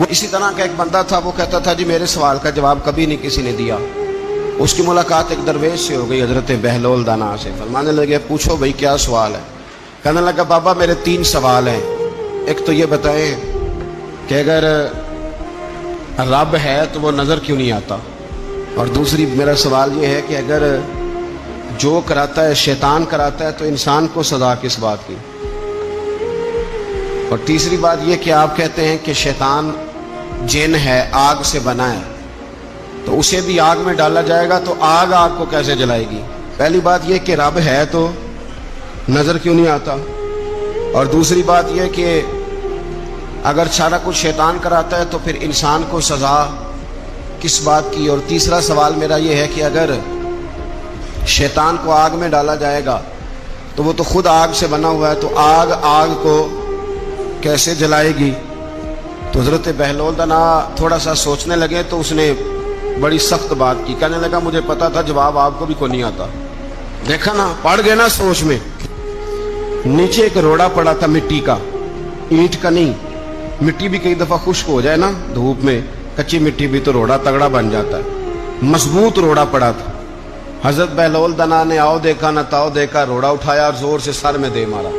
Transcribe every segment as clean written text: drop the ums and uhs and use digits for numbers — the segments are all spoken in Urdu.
اسی طرح کا ایک بندہ تھا، وہ کہتا تھا جی میرے سوال کا جواب کبھی نہیں کسی نے دیا۔ اس کی ملاقات ایک درویش سے ہو گئی، حضرت بہلول دانا سے۔ فرمانے لگے پوچھو بھائی کیا سوال ہے؟ کہنے لگا بابا میرے 3 سوال ہیں۔ ایک تو یہ بتائیں کہ اگر رب ہے تو وہ نظر کیوں نہیں آتا؟ اور دوسری میرا سوال یہ ہے کہ اگر جو کراتا ہے شیطان کراتا ہے تو انسان کو سزا کس بات کی؟ اور تیسری بات یہ کہ آپ کہتے ہیں کہ شیطان جن ہے، آگ سے بنا ہے، تو اسے بھی آگ میں ڈالا جائے گا تو آگ آپ کو کیسے جلائے گی؟ پہلی بات یہ کہ رب ہے تو نظر کیوں نہیں آتا؟ اور دوسری بات یہ کہ اگر سارا کچھ شیطان کراتا ہے تو پھر انسان کو سزا کس بات کی؟ اور تیسرا سوال میرا یہ ہے کہ اگر شیطان کو آگ میں ڈالا جائے گا تو وہ تو خود آگ سے بنا ہوا ہے، تو آگ کو کیسے جلائے گی؟ تو حضرت بہلول دانا تھوڑا سا سوچنے لگے تو اس نے بڑی سخت بات کی۔ کہنے لگا مجھے پتا تھا جواب آپ کو بھی کو نہیں آتا۔ دیکھا نا، پڑ گئے نا سوچ میں۔ نیچے ایک روڑا پڑا تھا مٹی کا، اینٹ کا نہیں۔ مٹی بھی کئی دفعہ خشک ہو جائے نا دھوپ میں، کچی مٹی بھی تو روڑا تگڑا بن جاتا ہے۔ مضبوط روڑا پڑا تھا۔ حضرت بہلول دانا نے آؤ دیکھا نہ تاؤ دیکھا، روڑا اٹھایا اور زور سے سر میں دے مارا۔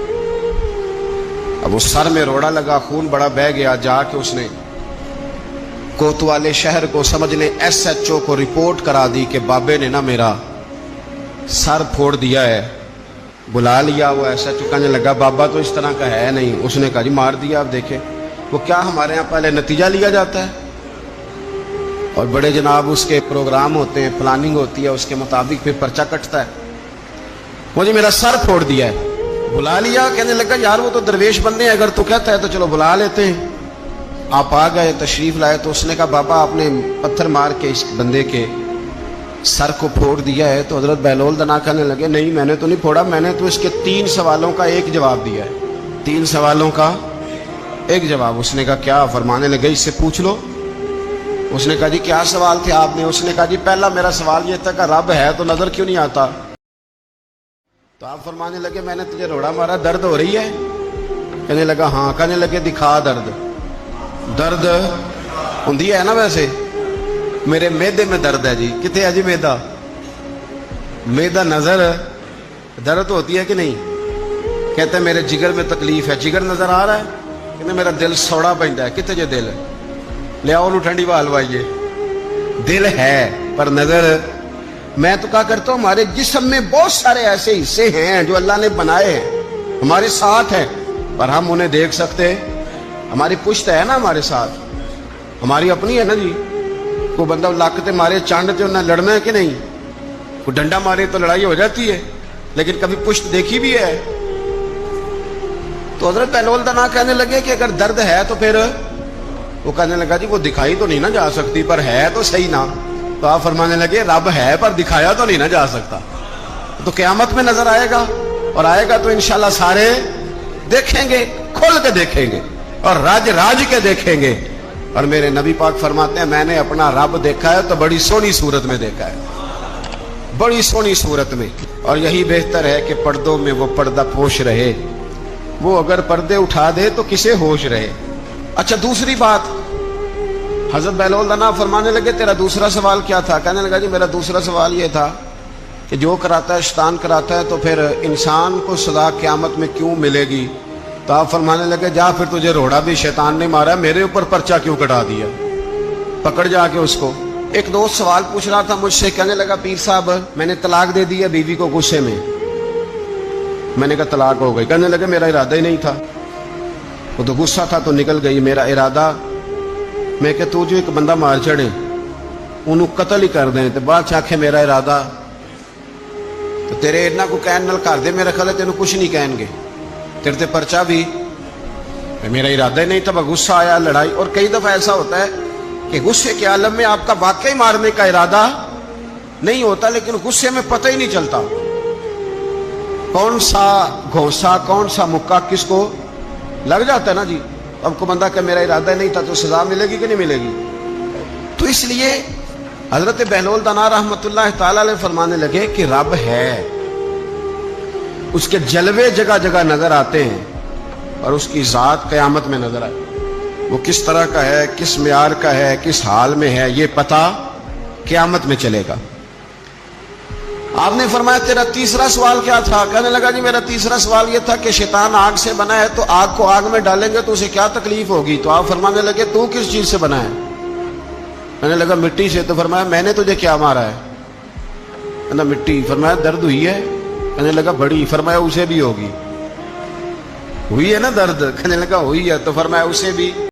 اب اس سر میں روڑا لگا، خون بڑا بہہ گیا۔ جا کے اس نے کوتوالے شہر کو سمجھنے SHO کو رپورٹ کرا دی کہ بابے نے نا میرا سر پھوڑ دیا ہے۔ بلا لیا وہ SHO، کہنے لگا بابا تو اس طرح کا ہے نہیں۔ اس نے کہا جی مار دیا۔ آپ دیکھیں وہ کیا ہمارے ہاں پہلے نتیجہ لیا جاتا ہے، اور بڑے جناب اس کے پروگرام ہوتے ہیں، پلاننگ ہوتی ہے، اس کے مطابق پھر پرچہ کٹتا ہے۔ وہ جی میرا سر پھوڑ دیا ہے۔ بلا لیا، کہنے لگا یار وہ تو درویش بندے ہیں، اگر تو کہتا ہے تو چلو بلا لیتے ہیں۔ آپ آ گئے، تشریف لائے، تو اس نے کہا بابا آپ نے پتھر مار کے اس بندے کے سر کو پھوڑ دیا ہے۔ تو حضرت بہلول دانا کہنے لگے نہیں میں نے تو نہیں پھوڑا، میں نے تو اس کے 3 سوالوں کا ایک جواب دیا ہے۔ 3 سوالوں کا ایک جواب۔ اس نے کہا کیا؟ فرمانے لگے اس سے پوچھ لو۔ اس نے کہا جی کیا سوال تھے آپ نے؟ اس نے کہا جی پہلا میرا سوال یہ تھا کہ رب ہے تو نظر کیوں نہیں آتا؟ تو آپ فرمانے لگے میں نے تجھے روڑا مارا، درد ہو رہی ہے؟ کہنے لگا ہاں۔ کہنے لگے دکھا درد۔ درد ہوندی ہے نا ویسے؟ میرے میدے میں درد ہے جی۔ کتے ہے جی میدا؟ میدا نظر درد ہوتی ہے کہ نہیں؟ کہتے ہیں میرے جگر میں تکلیف ہے۔ جگر نظر آ رہا ہے؟ کہتے میرا دل سوڑا پہنتا ہے۔ کتے جے دل لے آؤ ٹھنڈی بال وائیے۔ دل ہے پر نظر۔ میں تو کہا کرتا ہوں ہمارے جسم میں بہت سارے ایسے حصے ہیں جو اللہ نے بنائے ہیں، ہمارے ساتھ ہیں، پر ہم انہیں دیکھ سکتے۔ ہماری پشت ہے نا ہمارے ساتھ، ہماری اپنی ہے نا جی۔ کوئی بندہ لاکتے مارے چانڈتے انہیں لڑنا ہے کہ نہیں؟ کوئی ڈنڈا مارے تو لڑائی ہو جاتی ہے، لیکن کبھی پشت دیکھی بھی ہے؟ تو حضرت بہلول دانا کہنے لگے کہ اگر درد ہے تو پھر وہ کہنے لگا جی وہ دکھائی تو نہیں نہ جا سکتی، پر ہے تو صحیح نا۔ تو آپ فرمانے لگے رب ہے پر دکھایا تو نہیں نہ جا سکتا، تو قیامت میں نظر آئے گا، اور آئے گا تو انشاءاللہ سارے دیکھیں گے، کھول کے دیکھیں گے اور راج راج کے دیکھیں گے۔ اور میرے نبی پاک فرماتے ہیں میں نے اپنا رب دیکھا ہے تو بڑی سونی صورت میں دیکھا ہے، بڑی سونی صورت میں۔ اور یہی بہتر ہے کہ پردوں میں وہ پردہ پوش رہے، وہ اگر پردے اٹھا دے تو کسے ہوش رہے۔ اچھا دوسری بات، حضرت بہلول دانا فرمانے لگے تیرا دوسرا سوال کیا تھا؟ کہنے لگا جی میرا دوسرا سوال یہ تھا کہ جو کراتا ہے شیطان کراتا ہے تو پھر انسان کو سزا قیامت میں کیوں ملے گی؟ تو آپ فرمانے لگے جا پھر تجھے روڑا بھی شیطان نے مارا، میرے اوپر پرچہ کیوں کٹا دیا؟ پکڑ جا کے اس کو۔ ایک دوست سوال پوچھ رہا تھا مجھ سے، کہنے لگا پیر صاحب میں نے طلاق دے دی ہے بیوی کو غصے میں۔ میں نے کہا طلاق ہو گئی؟ کہنے لگے میرا ارادہ ہی نہیں تھا، وہ تو غصہ تھا تو نکل گئی۔ میرا ارادہ میں کہ تو جو ایک بندہ مار چڑے انہوں قتل ہی کر دیں، تو بعد چاکھے میرا ارادہ تو تیرے اتنا کو کہن نال کر دے، میرا خیال ہے تینوں کچھ نہیں کہیں گے، تیرے تے پرچہ بھی۔ میرا ارادہ ہی نہیں تھا، غصہ آیا، لڑائی۔ اور کئی دفعہ ایسا ہوتا ہے کہ غصے کے عالم میں آپ کا واقعی مارنے کا ارادہ نہیں ہوتا، لیکن غصے میں پتہ ہی نہیں چلتا کون سا گھونسا کون سا مکہ کس کو لگ جاتا ہے نا جی۔ اب کو بندہ کہ میرا ارادہ نہیں تھا تو سزا ملے گی کہ نہیں ملے گی؟ تو اس لیے حضرت بہلول دانا رحمت اللہ تعالی علیہ فرمانے لگے کہ رب ہے، اس کے جلوے جگہ جگہ نظر آتے ہیں اور اس کی ذات قیامت میں نظر آئے۔ وہ کس طرح کا ہے, کس معیار کا ہے, کس حال میں ہے, یہ پتہ قیامت میں چلے گا. آپ نے فرمایا تیرا تیسرا سوال کیا تھا؟ کہنے لگا جی میرا تیسرا سوال یہ تھا کہ شیطان آگ سے بنا ہے تو آگ کو آگ میں ڈالیں گے تو اسے کیا تکلیف ہوگی؟ تو آپ فرمانے لگے تو کس چیز سے بنا ہے؟ کہنے لگا مٹی سے. تو فرمایا میں نے تجھے کیا مارا ہے؟ کہنا مٹی. فرمایا درد ہوئی ہے؟ کہنے لگا بڑی. فرمایا اسے بھی ہوگی. ہوئی ہے نا درد؟ کہنے لگا ہوئی ہے. تو فرمایا اسے بھی.